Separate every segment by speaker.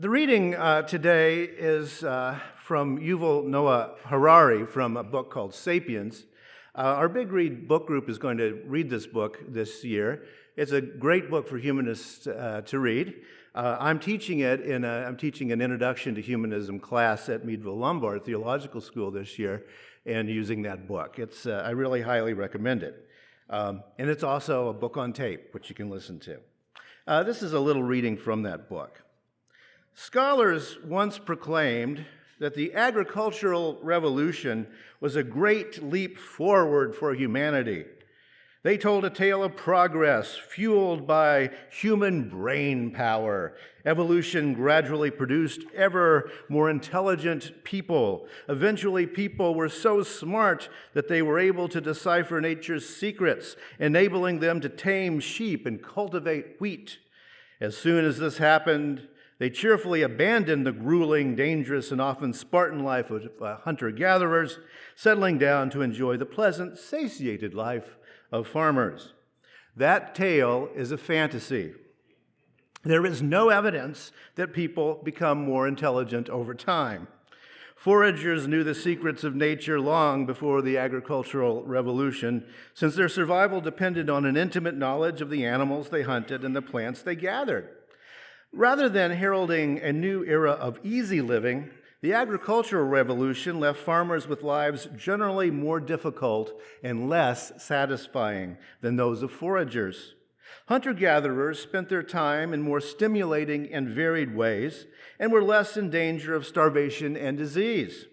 Speaker 1: The reading today is from Yuval Noah Harari from a book called *Sapiens*. Our Big Read book group is going to read this book this year. It's a great book for humanists to read. I'm teaching an Introduction to Humanism class at Meadville Lombard Theological School this year, and using that book. I really highly recommend it. And it's also a book on tape, which you can listen to. This is a little reading from that book. Scholars once proclaimed that the agricultural revolution was a great leap forward for humanity. They told a tale of progress fueled by human brain power. Evolution gradually produced ever more intelligent people. Eventually, people were so smart that they were able to decipher nature's secrets, enabling them to tame sheep and cultivate wheat. As soon as this happened, they cheerfully abandoned the grueling, dangerous, and often Spartan life of hunter-gatherers, settling down to enjoy the pleasant, satiated life of farmers. That tale is a fantasy. There is no evidence that people become more intelligent over time. Foragers knew the secrets of nature long before the agricultural revolution, since their survival depended on an intimate knowledge of the animals they hunted and the plants they gathered. Rather than heralding a new era of easy living, the agricultural revolution left farmers with lives generally more difficult and less satisfying than those of foragers. Hunter-gatherers spent their time in more stimulating and varied ways and were less in danger of starvation and disease.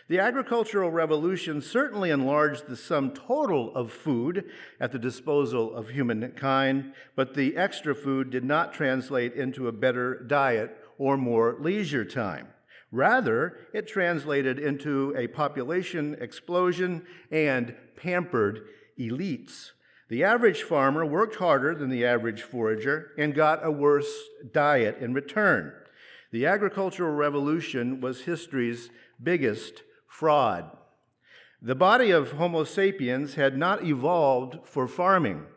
Speaker 1: The agricultural revolution certainly enlarged the sum total of food at the disposal of humankind, but the extra food did not translate into a better diet or more leisure time. Rather, it translated into a population explosion and pampered elites. The average farmer worked harder than the average forager and got a worse diet in return. The agricultural revolution was history's biggest fraud. The body of Homo sapiens had not evolved for farming.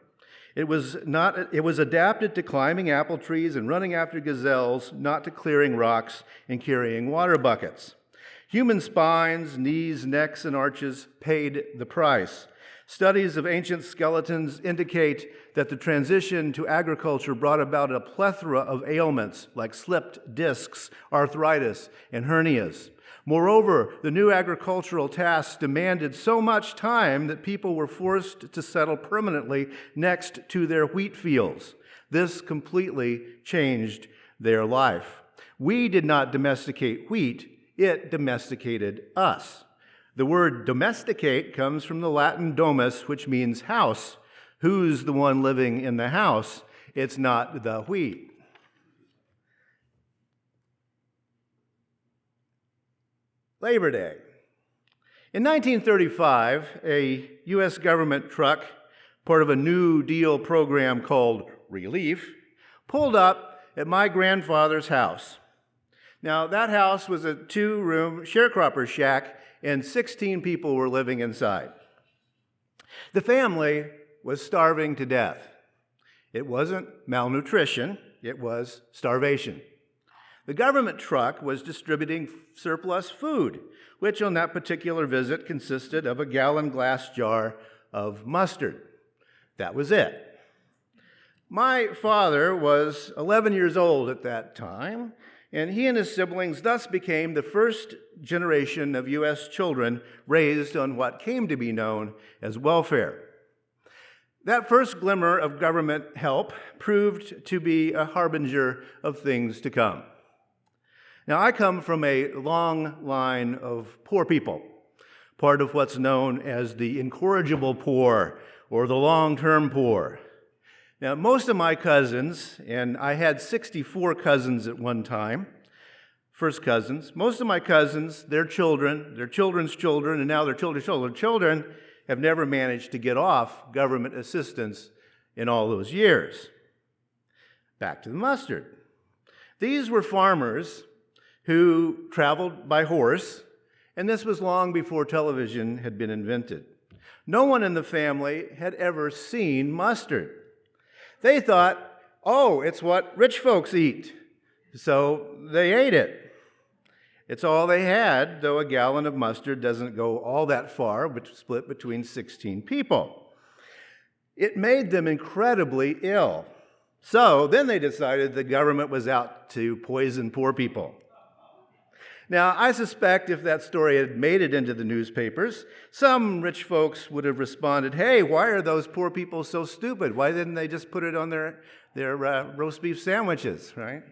Speaker 1: It was adapted to climbing apple trees and running after gazelles, not to clearing rocks and carrying water buckets. Human spines, knees, necks, and arches paid the price. Studies of ancient skeletons indicate that the transition to agriculture brought about a plethora of ailments like slipped discs, arthritis, and hernias. Moreover, the new agricultural tasks demanded so much time that people were forced to settle permanently next to their wheat fields. This completely changed their life. We did not domesticate wheat, it domesticated us. The word domesticate comes from the Latin domus, which means house. Who's the one living in the house? It's not the wheat. Labor Day. In 1935, a U.S. government truck, part of a New Deal program called Relief, pulled up at my grandfather's house. Now, that house was a 2-room sharecropper shack, and 16 people were living inside. The family was starving to death. It wasn't malnutrition, it was starvation. The government truck was distributing surplus food, which on that particular visit consisted of a gallon glass jar of mustard. That was it. My father was 11 years old at that time, and he and his siblings thus became the first generation of U.S. children raised on what came to be known as welfare. That first glimmer of government help proved to be a harbinger of things to come. Now, I come from a long line of poor people, part of what's known as the incorrigible poor or the long-term poor. Now, most of my cousins, and I had 64 cousins at one time, first cousins, most of my cousins, their children, their children's children, and now their children's children have never managed to get off government assistance in all those years. Back to the mustard. These were farmers who traveled by horse, and this was long before television had been invented. No one in the family had ever seen mustard. They thought, oh, it's what rich folks eat. So they ate it. It's all they had, though a gallon of mustard doesn't go all that far, which split between 16 people. It made them incredibly ill. So then they decided the government was out to poison poor people. Now, I suspect if that story had made it into the newspapers, some rich folks would have responded, "Hey, why are those poor people so stupid? Why didn't they just put it on their roast beef sandwiches," right?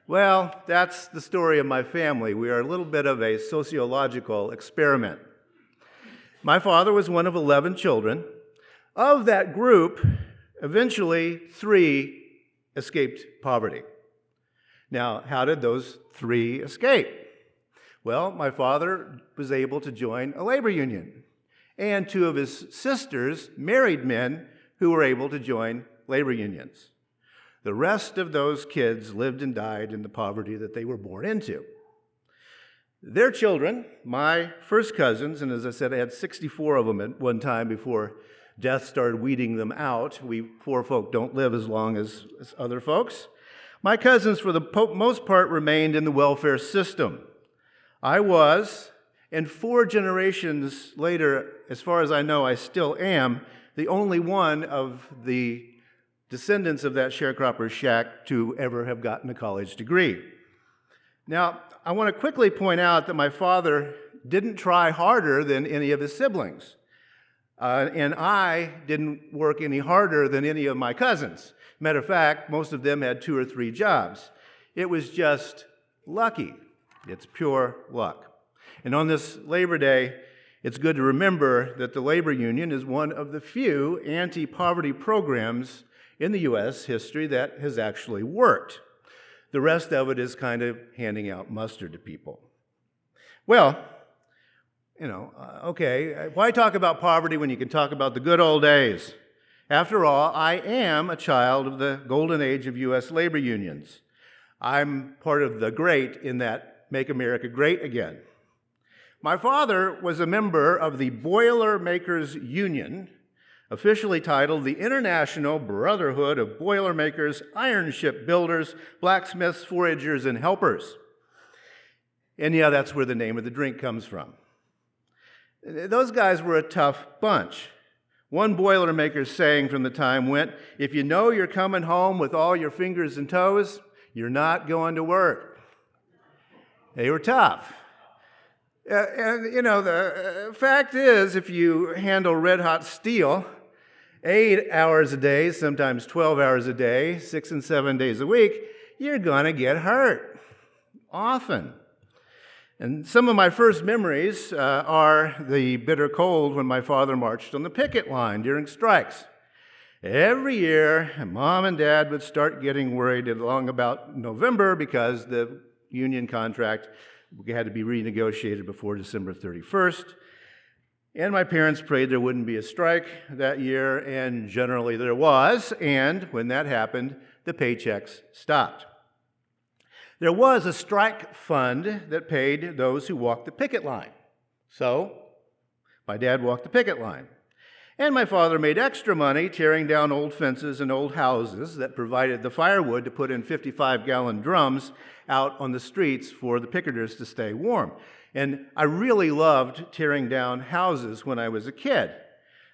Speaker 1: Well, that's the story of my family. We are a little bit of a sociological experiment. My father was one of 11 children. Of that group, eventually 3 escaped poverty. Now, how did those 3 escape? Well, my father was able to join a labor union, and 2 of his sisters married men who were able to join labor unions. The rest of those kids lived and died in the poverty that they were born into. Their children, my first cousins, and as I said, I had 64 of them at one time before death started weeding them out. We poor folk don't live as long as other folks. My cousins, for the most part, remained in the welfare system. I was, and 4 generations later, as far as I know, I still am, the only one of the descendants of that sharecropper's shack to ever have gotten a college degree. Now, I want to quickly point out that my father didn't try harder than any of his siblings. And I didn't work any harder than any of my cousins. Matter of fact, most of them had 2 or 3 jobs. It was just lucky. It's pure luck. And on this Labor Day, it's good to remember that the labor union is one of the few anti-poverty programs in the U.S. history that has actually worked. The rest of it is kind of handing out mustard to people. Well, okay, why talk about poverty when you can talk about the good old days? After all, I am a child of the golden age of U.S. labor unions. I'm part of the great in that Make America Great Again. My father was a member of the Boilermakers Union, officially titled the International Brotherhood of Boilermakers, Iron Ship Builders, Blacksmiths, Foragers, and Helpers. And yeah, that's where the name of the drink comes from. Those guys were a tough bunch. One Boilermaker's saying from the time went, "If you know you're coming home with all your fingers and toes, you're not going to work." They were tough. The fact is, if you handle red-hot steel 8 hours a day, sometimes 12 hours a day, 6 and 7 days a week, you're going to get hurt, often. And some of my first memories are the bitter cold when my father marched on the picket line during strikes. Every year, Mom and Dad would start getting worried along about November because the union contract had to be renegotiated before December 31st. And my parents prayed there wouldn't be a strike that year, and generally there was. And when that happened, the paychecks stopped. There was a strike fund that paid those who walked the picket line. So my dad walked the picket line. And my father made extra money tearing down old fences and old houses that provided the firewood to put in 55-gallon drums out on the streets for the picketers to stay warm. And I really loved tearing down houses when I was a kid.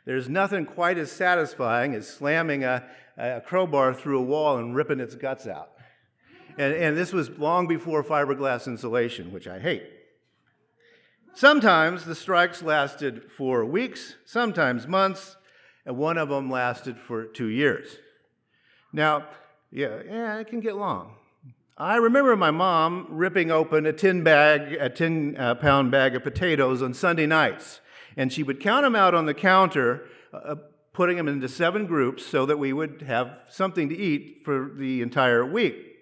Speaker 1: There's nothing quite as satisfying as slamming a crowbar through a wall and ripping its guts out. And this was long before fiberglass insulation, which I hate. Sometimes the strikes lasted for weeks, sometimes months, and one of them lasted for 2 years. Now, yeah, it can get long. I remember my mom ripping open a 10-pound bag of potatoes on Sunday nights, and she would count them out on the counter, putting them into 7 groups so that we would have something to eat for the entire week.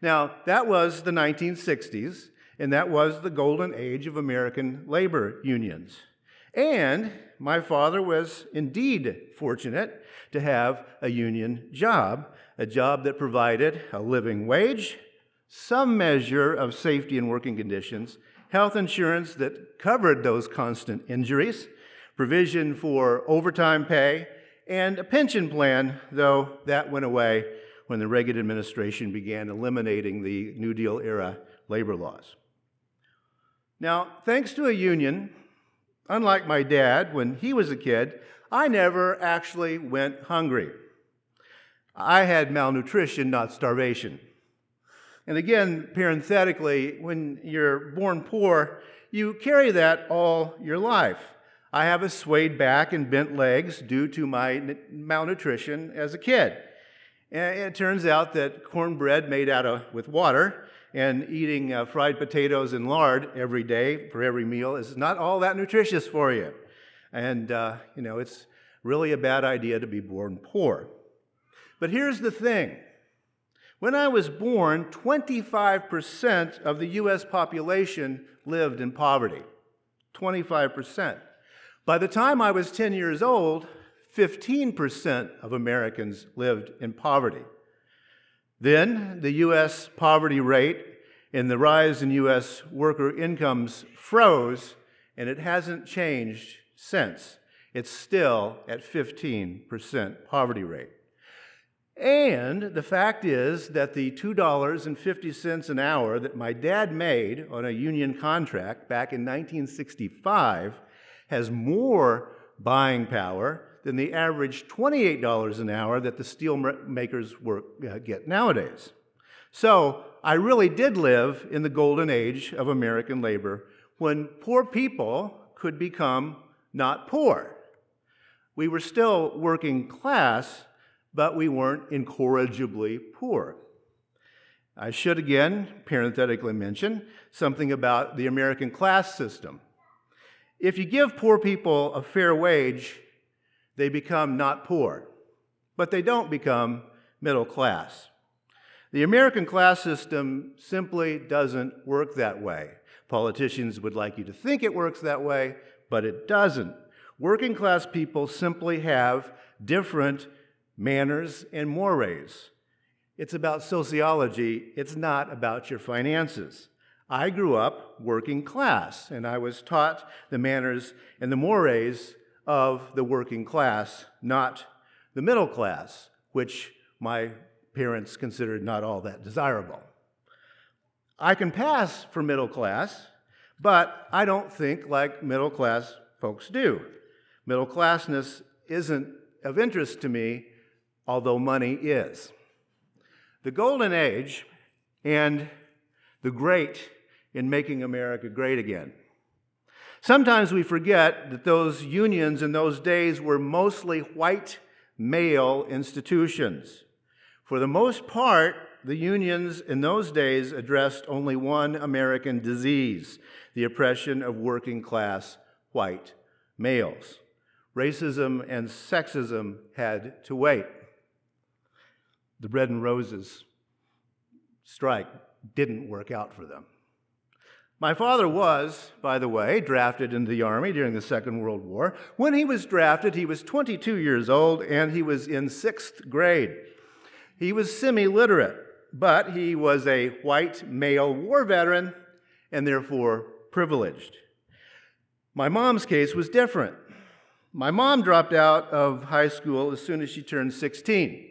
Speaker 1: Now, that was the 1960s, and that was the golden age of American labor unions. And my father was indeed fortunate to have a union job, a job that provided a living wage, some measure of safety and working conditions, health insurance that covered those constant injuries, provision for overtime pay, and a pension plan, though that went away when the Reagan administration began eliminating the New Deal era labor laws. Now, thanks to a union, unlike my dad, when he was a kid, I never actually went hungry. I had malnutrition, not starvation. And again, parenthetically, when you're born poor, you carry that all your life. I have a swayed back and bent legs due to my malnutrition as a kid. And it turns out that cornbread made with water and eating fried potatoes and lard every day for every meal is not all that nutritious for you. And, it's really a bad idea to be born poor. But here's the thing. When I was born, 25% of the U.S. population lived in poverty. 25%. By the time I was 10 years old, 15% of Americans lived in poverty. Then the U.S. poverty rate and the rise in U.S. worker incomes froze, and it hasn't changed since. It's still at 15% poverty rate. And the fact is that the $2.50 an hour that my dad made on a union contract back in 1965 has more buying power than the average $28 an hour that the steel makers get nowadays. So I really did live in the golden age of American labor when poor people could become not poor. We were still working class, but we weren't incorrigibly poor. I should again parenthetically mention something about the American class system. If you give poor people a fair wage, they become not poor, but they don't become middle class. The American class system simply doesn't work that way. Politicians would like you to think it works that way, but it doesn't. Working class people simply have different manners and mores. It's about sociology. It's not about your finances. I grew up working class, and I was taught the manners and the mores of the working class, not the middle class, which my parents considered not all that desirable. I can pass for middle class, but I don't think like middle class folks do. Middle classness isn't of interest to me, although money is. The golden age and the great in making America great again. Sometimes we forget that those unions in those days were mostly white male institutions. For the most part, the unions in those days addressed only one American disease, the oppression of working class white males. Racism and sexism had to wait. The Bread and Roses strike didn't work out for them. My father was, by the way, drafted into the Army during the Second World War. When he was drafted, he was 22 years old, and he was in 6th grade. He was semi-literate, but he was a white male war veteran and therefore privileged. My mom's case was different. My mom dropped out of high school as soon as she turned 16.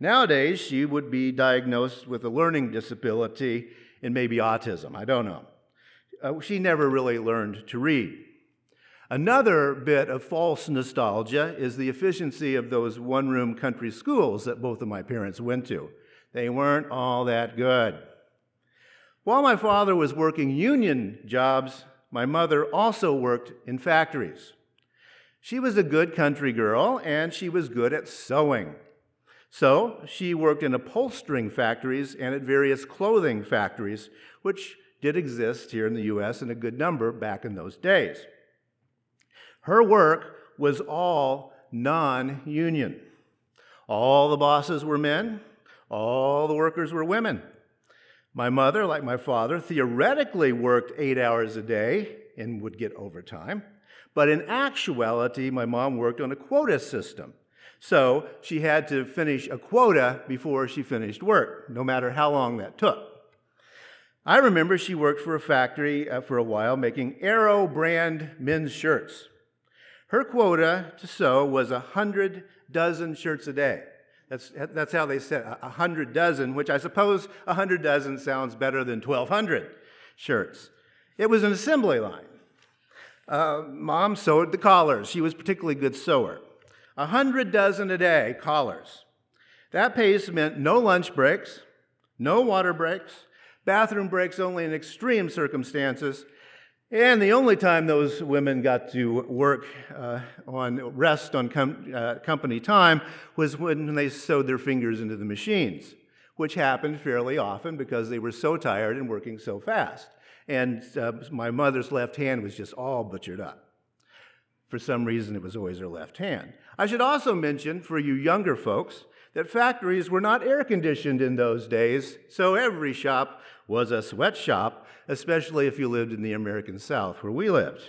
Speaker 1: Nowadays, she would be diagnosed with a learning disability and maybe autism. I don't know. She never really learned to read. Another bit of false nostalgia is the efficiency of those one-room country schools that both of my parents went to. They weren't all that good. While my father was working union jobs, my mother also worked in factories. She was a good country girl, and she was good at sewing. So she worked in upholstering factories and at various clothing factories, which did exist here in the U.S. in a good number back in those days. Her work was all non-union. All the bosses were men. All the workers were women. My mother, like my father, theoretically worked 8 hours a day and would get overtime. But in actuality, my mom worked on a quota system. So she had to finish a quota before she finished work, no matter how long that took. I remember she worked for a factory for a while making Aero brand men's shirts. Her quota to sew was 100 dozen shirts a day. That's how they said 100 dozen, which I suppose 100 dozen sounds better than 1,200 shirts. It was an assembly line. Mom sewed the collars. She was a particularly good sewer. 100 dozen a day, collars. That pace meant no lunch breaks, no water breaks, bathroom breaks only in extreme circumstances, and the only time those women got to work on company time was when they sewed their fingers into the machines, which happened fairly often because they were so tired and working so fast. And my mother's left hand was just all butchered up. For some reason, it was always her left hand. I should also mention, for you younger folks, that factories were not air-conditioned in those days, so every shop was a sweatshop, especially if you lived in the American South, where we lived.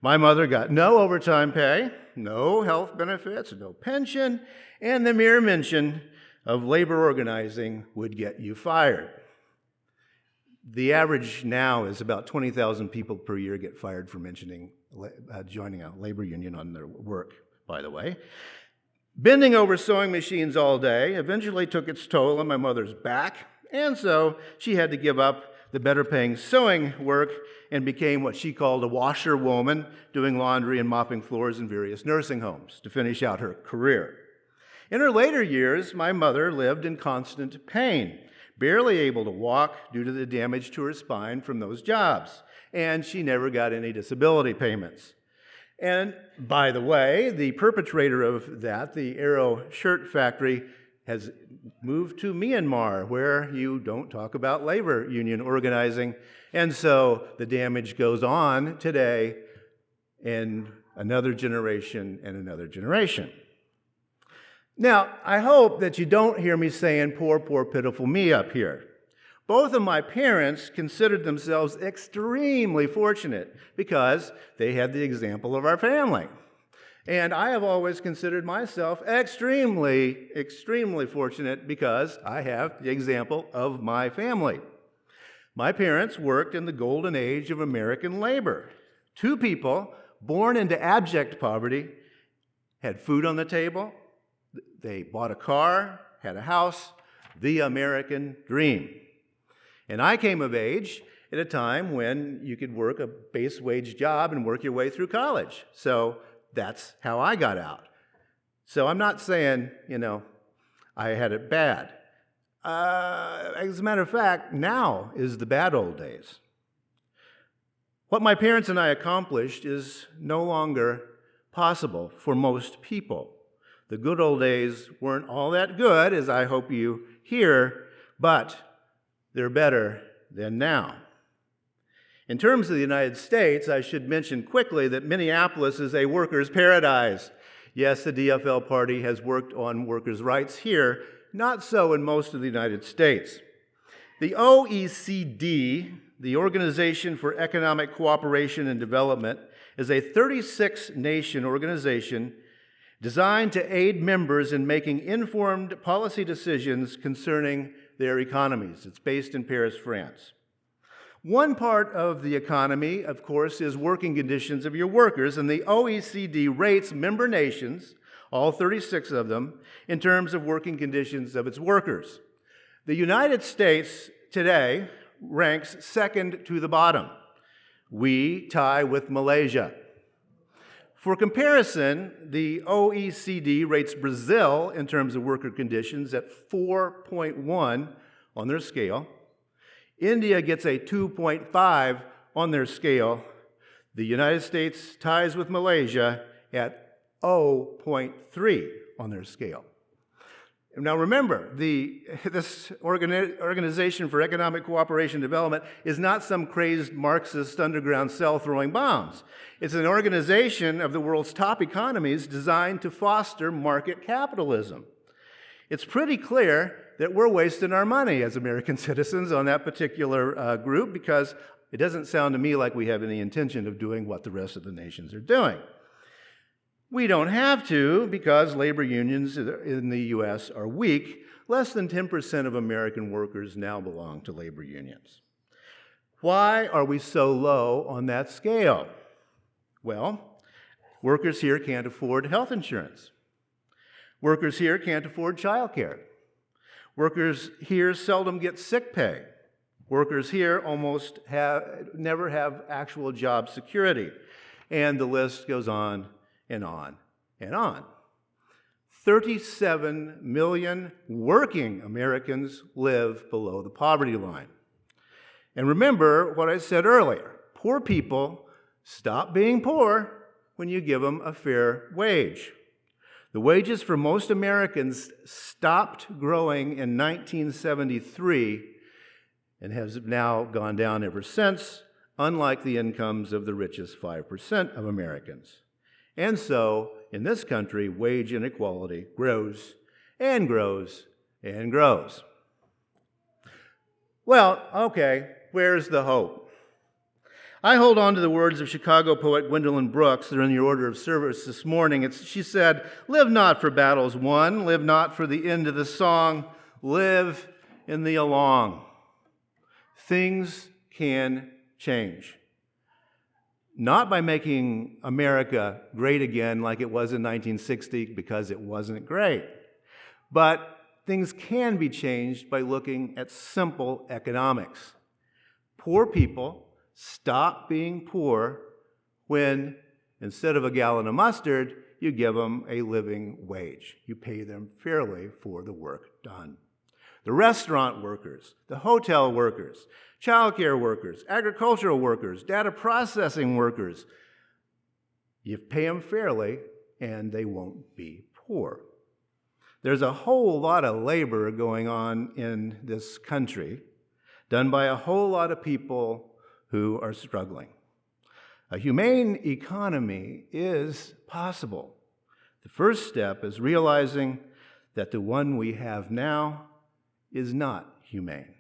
Speaker 1: My mother got no overtime pay, no health benefits, no pension, and the mere mention of labor organizing would get you fired. The average now is about 20,000 people per year get fired for joining a labor union on their work, by the way. Bending over sewing machines all day eventually took its toll on my mother's back, and so she had to give up the better-paying sewing work and became what she called a washerwoman, doing laundry and mopping floors in various nursing homes to finish out her career. In her later years, my mother lived in constant pain, barely able to walk due to the damage to her spine from those jobs, and she never got any disability payments. And by the way, the perpetrator of that, the Arrow Shirt Factory, has moved to Myanmar, where you don't talk about labor union organizing. And so the damage goes on today in another generation and another generation. Now, I hope that you don't hear me saying, poor, poor, pitiful me up here. Both of my parents considered themselves extremely fortunate because they had the example of our family. And I have always considered myself extremely, extremely fortunate because I have the example of my family. My parents worked in the golden age of American labor. Two people born into abject poverty had food on the table, they bought a car, had a house, the American dream. And I came of age at a time when you could work a base wage job and work your way through college. So that's how I got out. So I'm not saying, I had it bad. As a matter of fact, now is the bad old days. What my parents and I accomplished is no longer possible for most people. The good old days weren't all that good, as I hope you hear, but they're better than now. In terms of the United States, I should mention quickly that Minneapolis is a workers' paradise. Yes, the DFL party has worked on workers' rights here, not so in most of the United States. The OECD, the Organization for Economic Cooperation and Development, is a 36-nation organization designed to aid members in making informed policy decisions concerning their economies. It's based in Paris, France. One part of the economy, of course, is working conditions of your workers, and the OECD rates member nations, all 36 of them, in terms of working conditions of its workers. The United States today ranks second to the bottom. We tie with Malaysia. For comparison, the OECD rates Brazil in terms of worker conditions at 4.1 on their scale. India gets a 2.5 on their scale. The United States ties with Malaysia at 0.3 on their scale. Now remember, this Organization for Economic Cooperation and Development is not some crazed Marxist underground cell throwing bombs. It's an organization of the world's top economies designed to foster market capitalism. It's pretty clear that we're wasting our money as American citizens on that particular group because it doesn't sound to me like we have any intention of doing what the rest of the nations are doing. We don't have to because labor unions in the U.S. are weak. Less than 10% of American workers now belong to labor unions. Why are we so low on that scale? Well, workers here can't afford health insurance. Workers here can't afford childcare. Workers here seldom get sick pay. Workers here almost never have actual job security. And the list goes on and on and on. 37 million working Americans live below the poverty line. And remember what I said earlier. Poor people stop being poor when you give them a fair wage. The wages for most Americans stopped growing in 1973 and has now gone down ever since, unlike the incomes of the richest 5% of Americans. And so, in this country, wage inequality grows and grows and grows. Well, okay, where's the hope? I hold on to the words of Chicago poet Gwendolyn Brooks. They're in the order of service this morning. She said, "Live not for battles won, live not for the end of the song, live in the along." Things can change. Not by making America great again like it was in 1960, because it wasn't great. But things can be changed by looking at simple economics. Poor people stop being poor when, instead of a gallon of mustard, you give them a living wage. You pay them fairly for the work done. The restaurant workers, the hotel workers, childcare workers, agricultural workers, data processing workers, you pay them fairly and they won't be poor. There's a whole lot of labor going on in this country, done by a whole lot of people who are struggling. A humane economy is possible. The first step is realizing that the one we have now is not humane.